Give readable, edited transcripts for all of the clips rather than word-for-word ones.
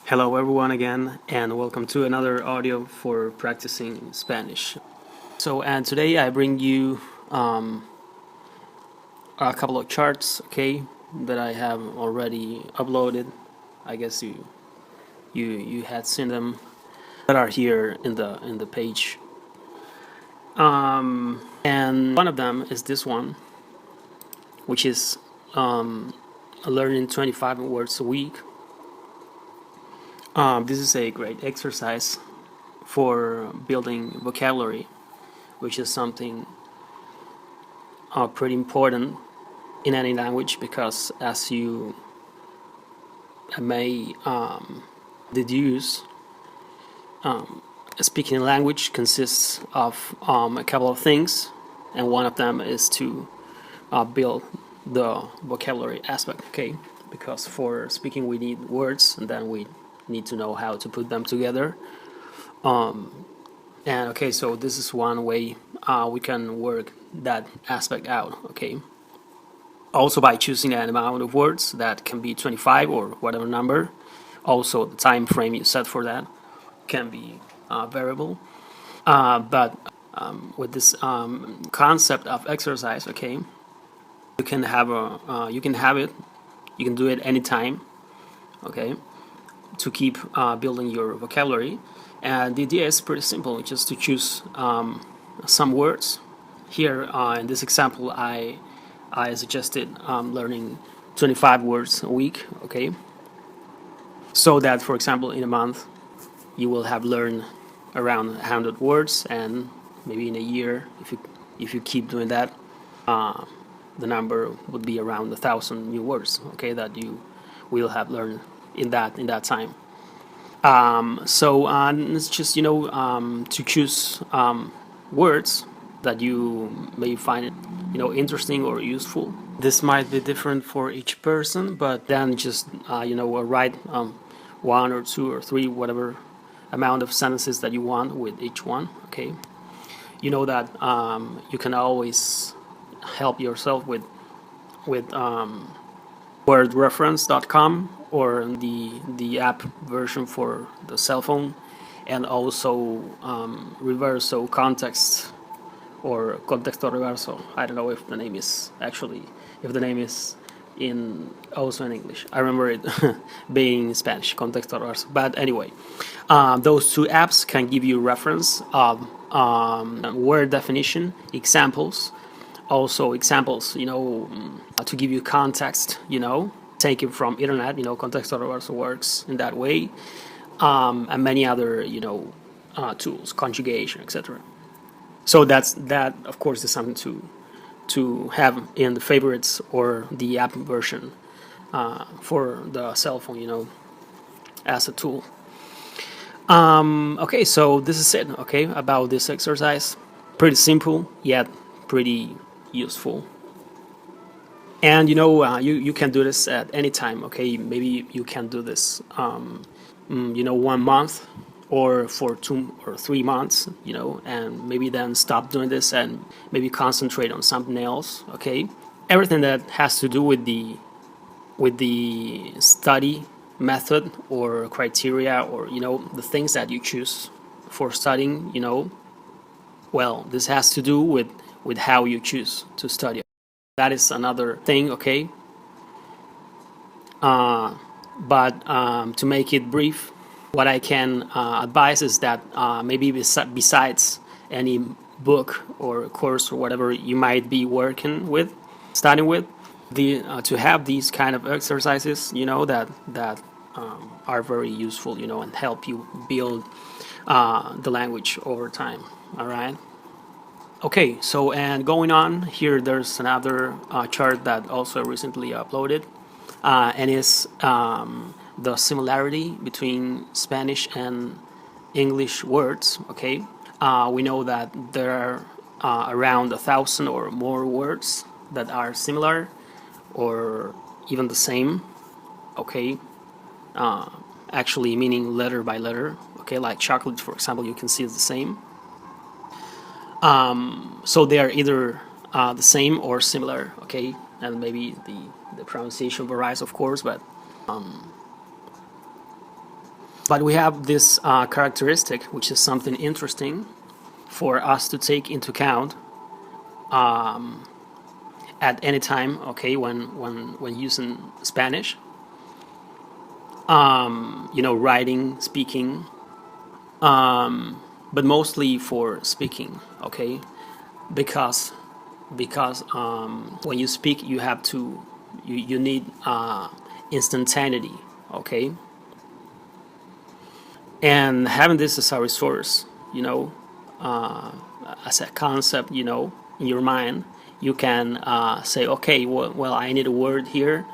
Hello everyone again, and welcome to another audio for practicing Spanish. And today I bring you a couple of charts, okay, that I have already uploaded. I guess you had seen them, that are here in the page. And one of them is this one, which is learning 25 words a week. This is a great exercise for building vocabulary, which is something pretty important in any language, because as you may deduce, speaking a language consists of a couple of things, and one of them is to build the vocabulary aspect, okay? Because for speaking we need words, and then we need to know how to put them together. And okay, so this is one way we can work that aspect out, okay? Also by choosing an amount of words that can be 25 or whatever number. Also the time frame you set for that can be variable. But with this concept of exercise, okay, you can have you can do it anytime, okay, to keep building your vocabulary. And the idea is pretty simple, just to choose some words. Here in this example I suggested learning 25 words a week, okay, so that for example in a month you will have learned around 100 words, and maybe in a year, if you keep doing that, the number would be around 1,000 new words, okay, that you will have learned in that time. It's just to choose words that you may find interesting or useful. This might be different for each person, but then just write one or two or three, whatever amount of sentences that you want with each one, okay. You know that you can always help yourself with wordreference.com, or the app version for the cell phone, and also reverso context, or contexto reverso. I don't know if the name is also in English. I remember it being in Spanish, contexto reverso. But anyway, those two apps can give you reference of word definition, examples, also examples, to give you context, taken from internet, contexto reverso works in that way, and many other, tools, conjugation, etc. So that of course is something to have in the favorites or the app version for the cell phone, as a tool. Okay, so this is it, okay, about this exercise. Pretty simple, yet pretty useful. And you can do this at any time, okay. Maybe you can do this 1 month, or for 2 or 3 months, and maybe then stop doing this and maybe concentrate on something else, okay. Everything that has to do with the study method or criteria, or the things that you choose for studying, well, this has to do with how you choose to study. That is another thing, okay. But to make it brief, what I can advise is that maybe besides any book or course or whatever you might be studying with, to have these kind of exercises, that are very useful, and help you build the language over time. All right. Okay, so and going on here, there's another chart that also recently uploaded, and is the similarity between Spanish and English words, okay. We know that there are around 1,000 or more words that are similar or even the same, okay, actually meaning letter by letter, okay, like chocolate, for example, you can see it's the same. So they are either the same or similar, okay, and maybe the pronunciation varies, of course, but But we have this characteristic, which is something interesting for us to take into account at any time, okay, when using Spanish. Writing, speaking, but mostly for speaking, okay, because when you speak, you have to you need instantaneity, okay, and having this as a resource, as a concept, in your mind, you can say, okay, well, I need a word here.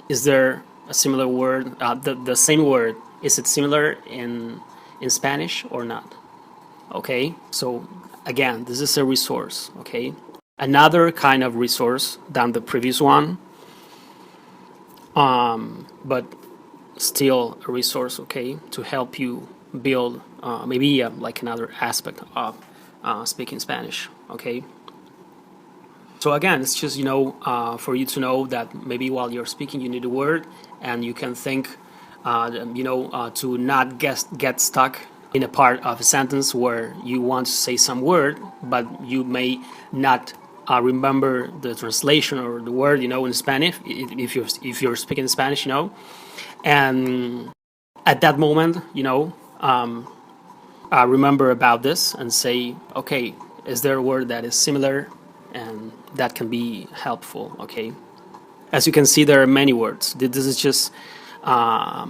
Is there a similar word? The same word, is it similar in Spanish or not? Okay, so again, this is a resource. Okay, another kind of resource than the previous one, but still a resource. Okay, to help you build maybe like another aspect of speaking Spanish. Okay. So again, it's just for you to know that maybe while you're speaking, you need a word, and you can think, to not get stuck in a part of a sentence where you want to say some word, but you may not remember the translation or the word, in Spanish, if you're speaking Spanish, and at that moment, remember about this and say, okay, is there a word that is similar? And that can be helpful, okay? As you can see, there are many words. This is just a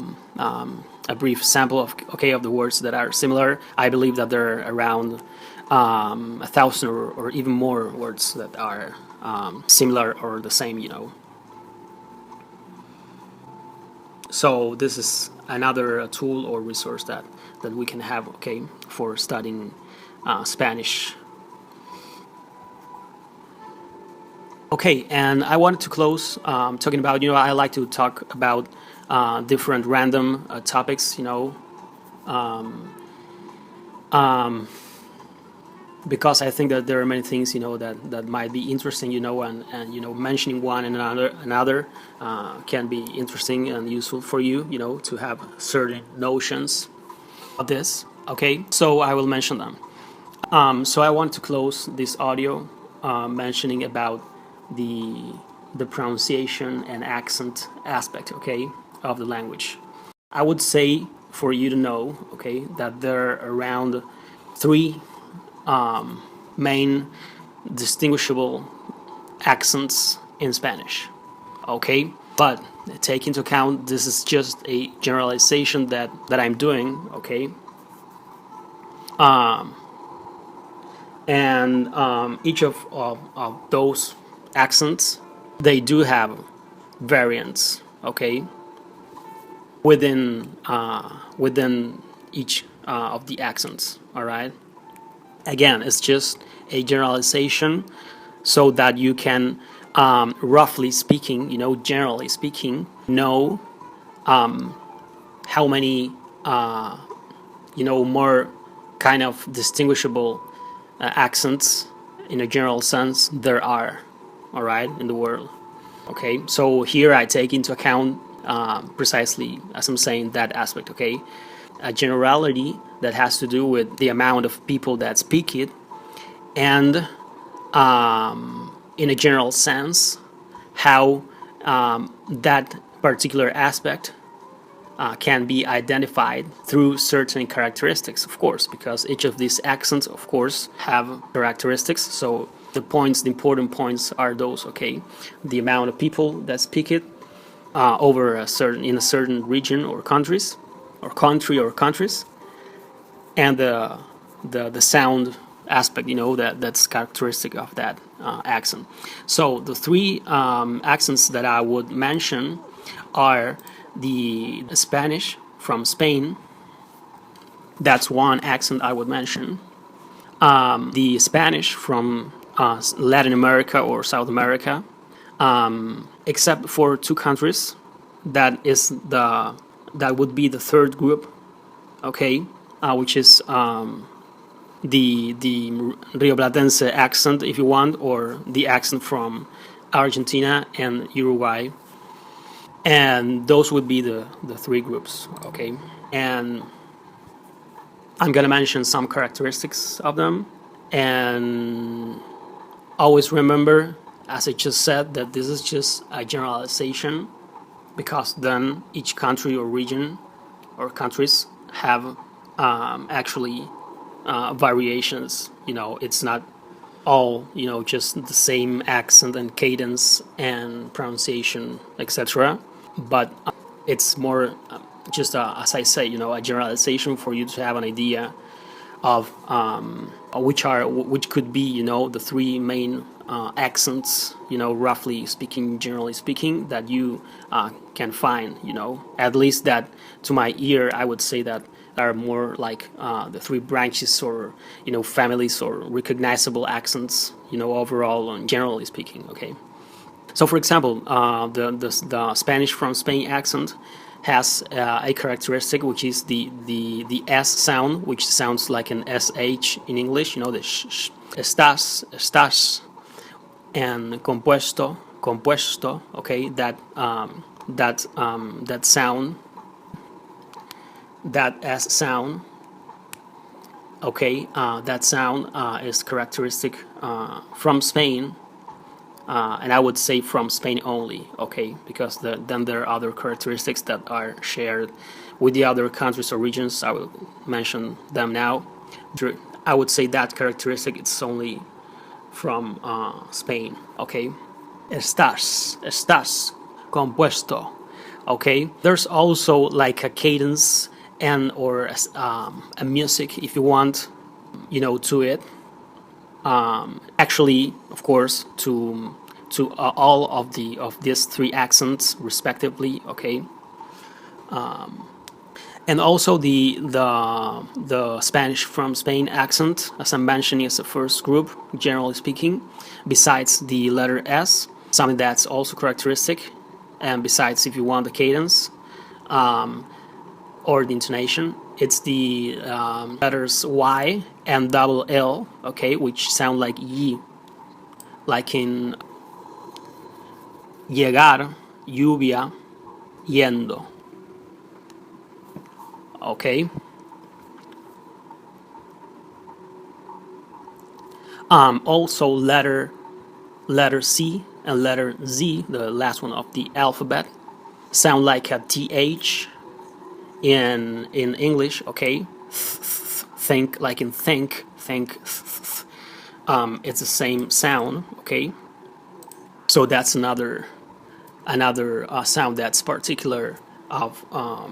brief sample of the words that are similar. I believe that there are around 1,000 or even more words that are similar or the same, So this is another tool or resource that we can have, okay, for studying Spanish. Okay, and I wanted to close talking about, I like to talk about different random topics, because I think that there are many things, that might be interesting, and mentioning one and another can be interesting and useful for you, to have certain notions of this. Okay, so I will mention them. So I want to close this audio mentioning about the pronunciation and accent aspect, okay, of the language. I would say for you to know, okay, that there are around 3 main distinguishable accents in Spanish, okay? But take into account this is just a generalization that I'm doing, okay? And each of those accents, they do have variants, okay, within each of the accents. All right. Again, it's just a generalization, so that you can, roughly speaking, generally speaking, know how many, more kind of distinguishable accents in a general sense there are. All right, in the world. Okay, so here I take into account precisely, as I'm saying, that aspect. Okay, a generality that has to do with the amount of people that speak it, and in a general sense, how that particular aspect can be identified through certain characteristics, of course, because each of these accents, of course, have characteristics. So the important points are those, okay? The amount of people that speak it in a certain region or countries, or country or countries, and the sound aspect, that's characteristic of that accent. So the 3 accents that I would mention are the Spanish from Spain. That's one accent I would mention. The Spanish from Latin America or South America, except for 2 countries, that would be the third group, okay, which is the Rio Platense accent, if you want, or the accent from Argentina and Uruguay. And those would be the three groups, okay? And I'm gonna mention some characteristics of them. And always remember, as I just said, that this is just a generalization, because then each country or region or countries have actually variations. It's not all just the same accent and cadence and pronunciation, etc. But it's more just as I say, a generalization for you to have an idea of which could be the three main accents, roughly speaking, generally speaking, that you can find. At least that to my ear, I would say that are more like the three branches or families or recognizable accents, overall and generally speaking. Okay, so for example, the Spanish from Spain accent has a characteristic, which is the S sound, which sounds like an SH in English. The sh. Estás, and compuesto. Okay, that sound. That S sound, okay, that sound is characteristic from Spain, and I would say from Spain only, okay, because then there are other characteristics that are shared with the other countries or regions. I will mention them now. I would say that characteristic it's only from Spain, okay. Estás compuesto, okay. There's also like a cadence and or a music, if you want, to it. Actually, of course, to all of these three accents respectively, okay. And also the Spanish from Spain accent, as I'm mentioning, is the first group, generally speaking. Besides the letter S, something that's also characteristic, and besides, if you want, the cadence. Or the intonation, it's the letters Y and double L, okay, which sound like Y, like in llegar, lluvia, yendo, okay. Also letter C and letter Z, the last one of the alphabet, sound like a TH in English, okay. Think, like in think. It's the same sound, okay. So that's another sound that's particular of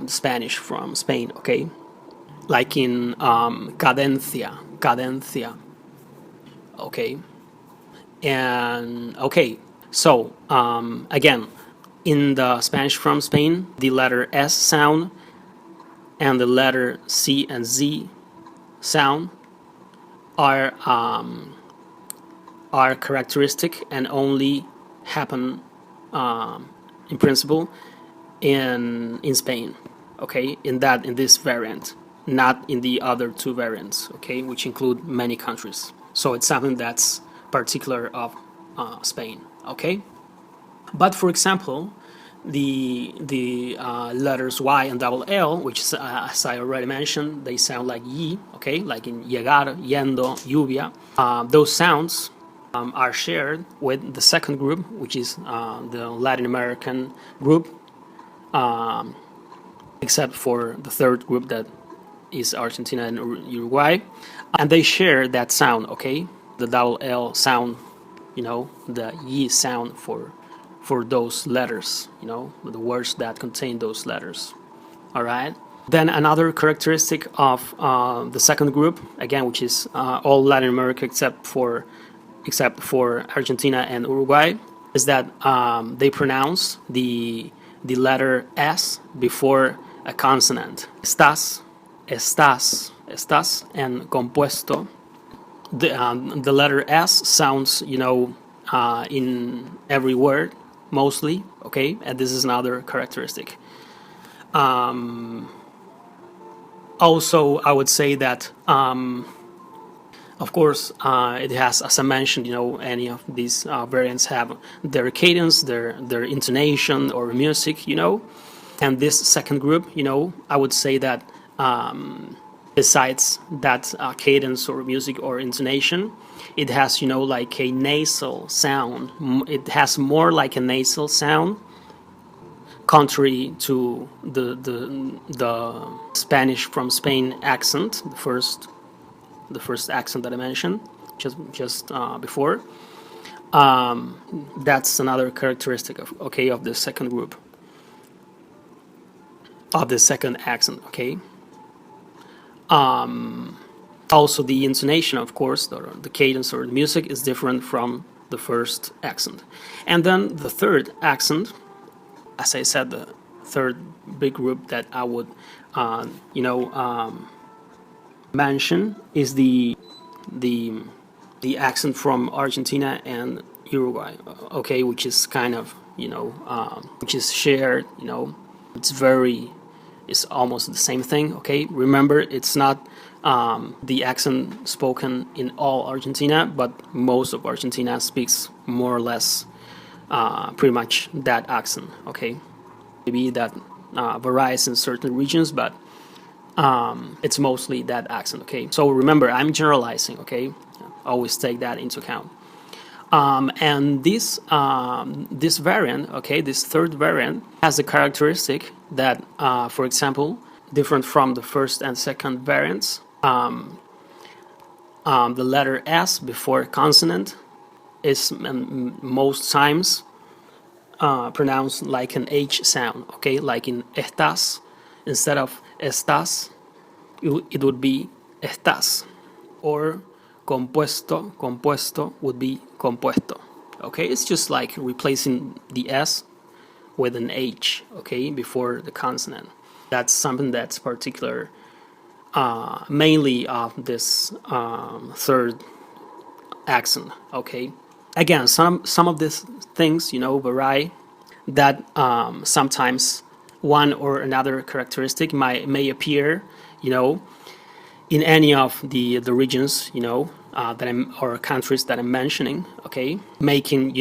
Spanish from Spain, okay. Like in cadencia, okay. And okay, so again, in the Spanish from Spain, the letter S sound and the letter C and Z sound are characteristic and only happen in principle in Spain, okay, in this variant, not in the other two variants, okay, which include many countries. So it's something that's particular of Spain, okay. But for example, the letters Y and double L, which as I already mentioned, they sound like Y, okay, like in llegar, yendo, lluvia. Those sounds are shared with the second group, which is the Latin American group, except for the third group that is Argentina and Uruguay, and they share that sound, okay, the double L sound, the Y sound for those letters, the words that contain those letters. All right. Then another characteristic of the second group, again, which is all Latin America except for Argentina and Uruguay, is that they pronounce the letter S before a consonant. Estás, and compuesto. The letter S sounds, in every word, mostly, okay, and this is another characteristic. Also, I would say that Of course, it has, as I mentioned, any of these variants have their cadence, their intonation or music, And this second group, I would say that besides that cadence or music or intonation, it has, like a nasal sound. It has more like a nasal sound, contrary to the Spanish from Spain accent, the first accent that I mentioned just before. That's another characteristic of the second group, of the second accent. Also, the intonation, of course, the cadence or the music is different from the first accent. And then the third accent, as I said, the third big group that I would, mention is the accent from Argentina and Uruguay. Which is kind of, which is shared. It's almost the same thing. Remember, it's not the accent spoken in all Argentina, but most of Argentina speaks more or less pretty much that accent. Maybe that varies in certain regions, but it's mostly that accent. So remember, I'm generalizing. Always take that into account. And this variant, this third variant, has a characteristic that, for example, different from the first and second variants, the letter S before consonant is most times pronounced like an H sound. Like in estás, instead of estás, it would be estás, or compuesto would be compuesto. It's just like replacing the S with an H, before the consonant. That's something that's particular, mainly of this third accent. Again, some of these things, vary. That sometimes one or another characteristic may appear, in any of the regions, or countries that I'm mentioning, making,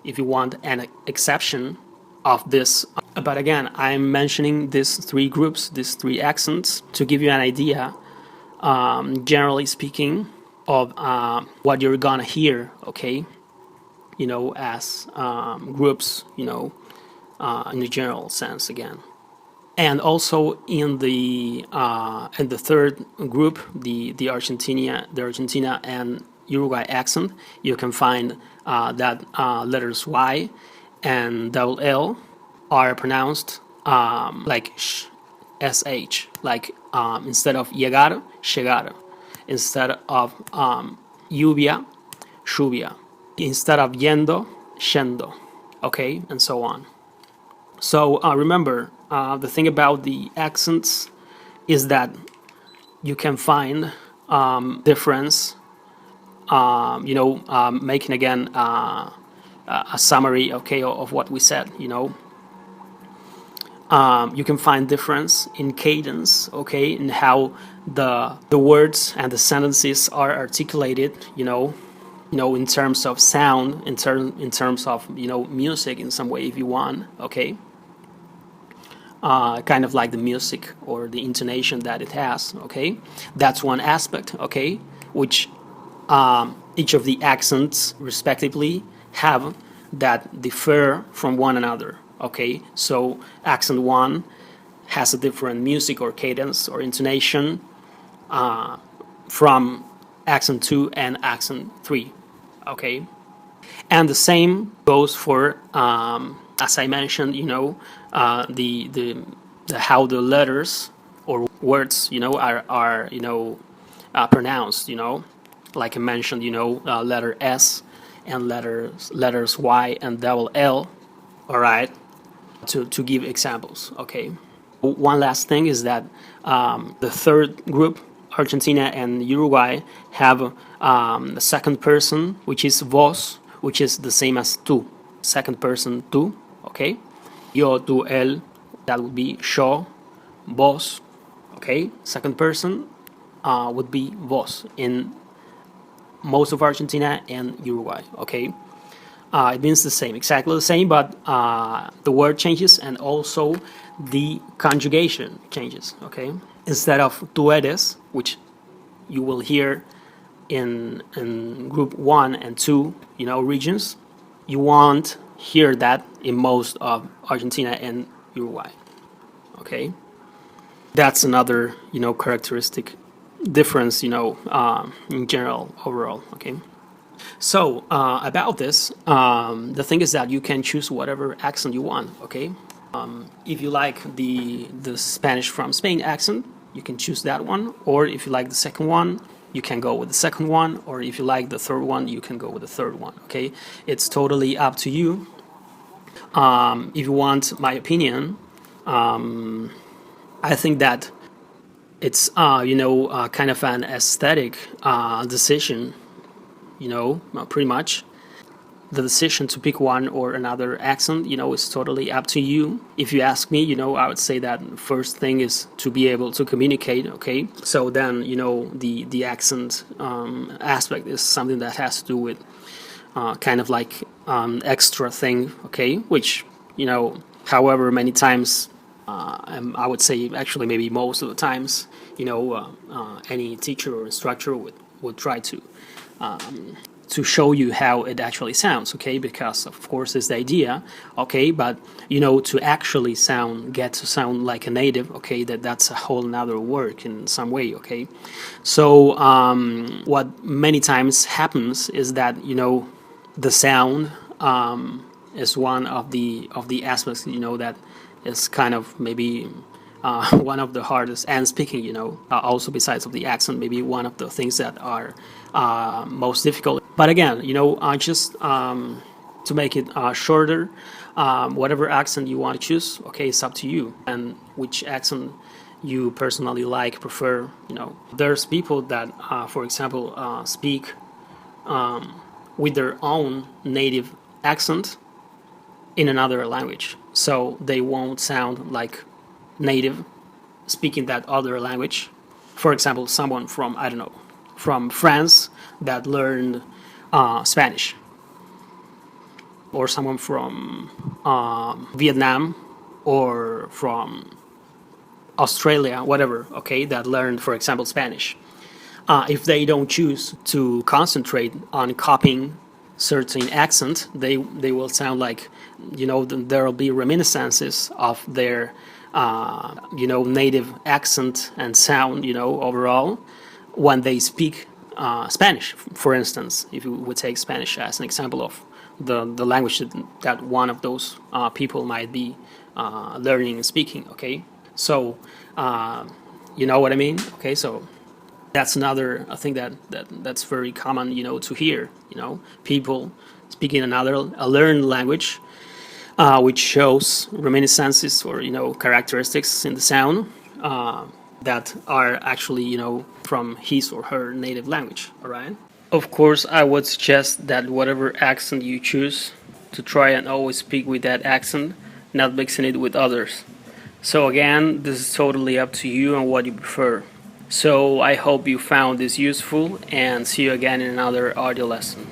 if you want, an exception of this. But again, I'm mentioning these three groups, these three accents, to give you an idea, generally speaking, of what you're gonna hear, as groups, in the general sense again. And also in the third group, the Argentina and Uruguay accent, you can find that letters Y and double L are pronounced like sh, sh, like instead of llegar, llegar, instead of lluvia, lluvia, instead of yendo, yendo, and so on. So remember, the thing about the accents is that you can find difference, making again a summary, of what we said, you can find difference in cadence, in how the words and the sentences are articulated, in terms of sound, in terms of, music in some way, if you want, kind of like the music or the intonation that it has, That's one aspect, which each of the accents respectively have that differ from one another, So accent 1 has a different music or cadence or intonation from accent 2 and accent 3, And the same goes for, as I mentioned, the how the letters or words, are pronounced, like I mentioned, letter S and letters Y and double L, all right, to give examples, One last thing is that the third group, Argentina and Uruguay, have the second person, which is vos, which is the same as tú, second person tú, Yo, tú, él, that would be yo, vos, Second person would be vos in most of Argentina and Uruguay, okay? It means the same, exactly the same, but the word changes and also the conjugation changes, okay? Instead of tú eres, which you will hear in group 1 and 2, regions, you won't hear that in most of Argentina and Uruguay, okay? That's another, characteristic difference, in general, overall, okay? So, about this, the thing is that you can choose whatever accent you want, okay? If you like the Spanish from Spain accent, you can choose that one, or if you like the second one, you can go with the second one, or if you like the third one, you can go with the third one, okay? It's totally up to you. If you want my opinion, I think that it's, kind of an aesthetic decision, pretty much. The decision to pick one or another accent, is totally up to you. If you ask me, I would say that first thing is to be able to communicate, okay? So then, the accent aspect is something that has to do with kind of like extra thing, okay? Which, however many times, I would say actually maybe most of the times, any teacher or instructor would try to show you how it actually sounds, okay? Because of course it's the idea, okay? But to actually get to sound like a native, okay? That's a whole nother work in some way, okay? So what many times happens is that the sound is one of the aspects that is kind of maybe one of the hardest, and speaking, also besides of the accent, maybe one of the things that are most difficult. But again, just to make it shorter, whatever accent you want to choose, okay, it's up to you, and which accent you personally prefer. There's people that, for example, speak with their own native accent in another language, so they won't sound like native speaking that other language. For example, someone from, I don't know, from France that learned Spanish, or someone from Vietnam or from Australia, whatever, okay, that learned, for example, Spanish. If they don't choose to concentrate on copying certain accent, they will sound like, there will be reminiscences of their native accent and sound, overall, when they speak Spanish, for instance. If you would take Spanish as an example of the language that one of those people might be learning and speaking, okay? So, you know what I mean? Okay, so that's another thing that's very common, to hear, people speaking a learned language, which shows reminiscences or, characteristics in the sound that are actually, from his or her native language, all right? Of course, I would suggest that whatever accent you choose, to try and always speak with that accent, not mixing it with others. So again, this is totally up to you and what you prefer. So I hope you found this useful, and see you again in another audio lesson.